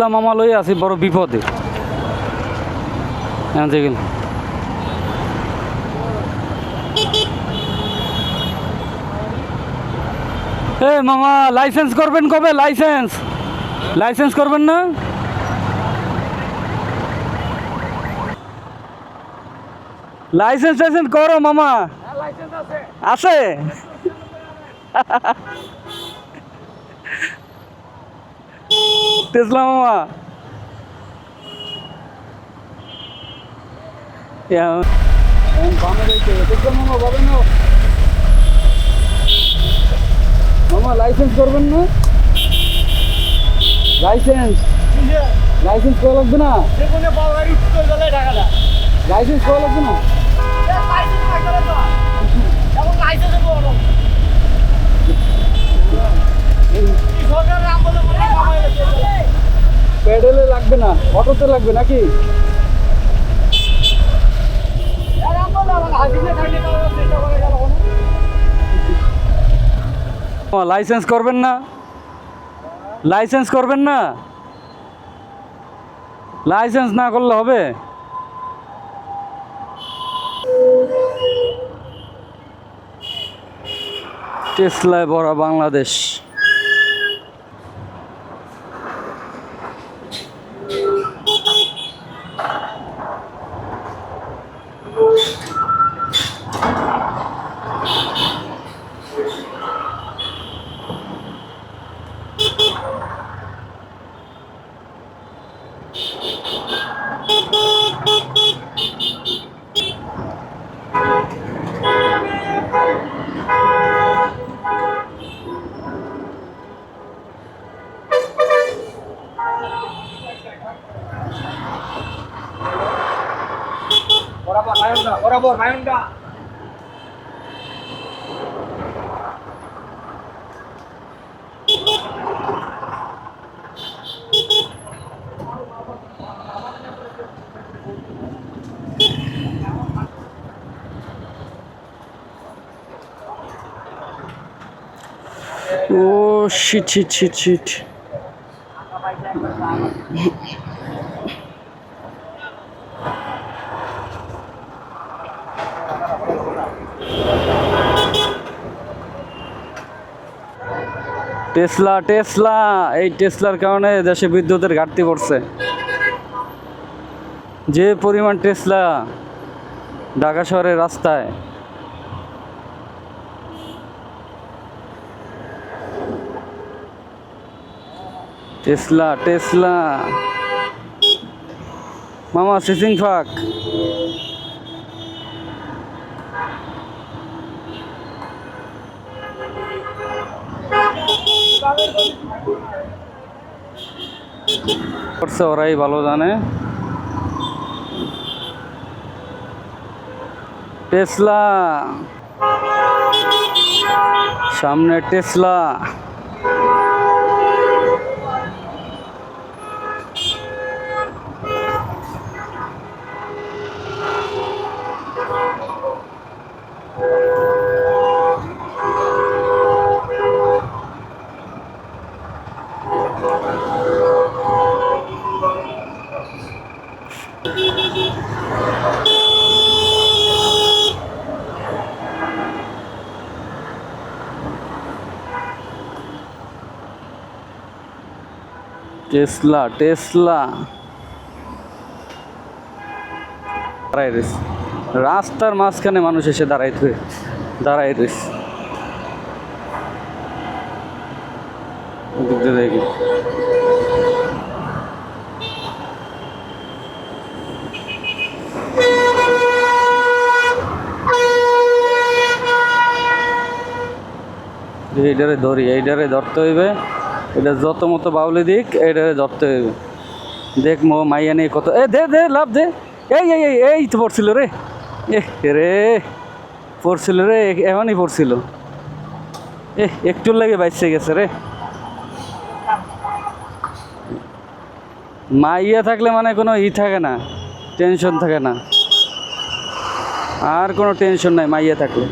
মামা লই আছি বড় বিপদে। এ মামা লাইসেন্স করবেন কবে? লাইসেন্স করবেন না? লাইসেন্স করো মামা। আছে টেসলা মামা। মামা লাইসেন্স করবেন না? লাইসেন্স করা লাগবে না? লাইসেন্স করা লাগবে না? প্যাডেলে লাগবে না, অটোতে লাগবে নাকি? লাইসেন্স করবেন না? লাইসেন্স করবেন না? লাইসেন্স না করলে হবে? টেসলায় ভরা বাংলাদেশ। বরাবর মায়নটা ও শিট। টেসলা এই টেসলার কারণে দেশে বিদ্যুতের ঘাটতি পড়ছে। যে পরিমাণ টেসলা ঢাকা শহরের রাস্তায়, টেসলা মামা সিসিং ফাক। করছে ওরাই ভালো জানে। টেসলা সামনে, টেসলা দাঁড়াই রয়েছে রাস্তার মাঝখানে, মানুষ এসে দাঁড়াই রয়েছে। দেখি এইটারে ধরি, এইটারে ধরতে হইবে। এটা যত মতো বাউলি দিক, এইটারে ধরতে হইবে। দেখ মো মাইয়া নেই কত। দে লাভ দে। এই তো পড়ছিল রে, পড়ছিল রে, এমনই পড়ছিল। একটুর লাগে বাইসে গেছে রে। মাইয়া থাকলে মানে কোনো থাকে না, টেনশন থাকে না। আর কোনো টেনশন নাই মাইয়া থাকলে।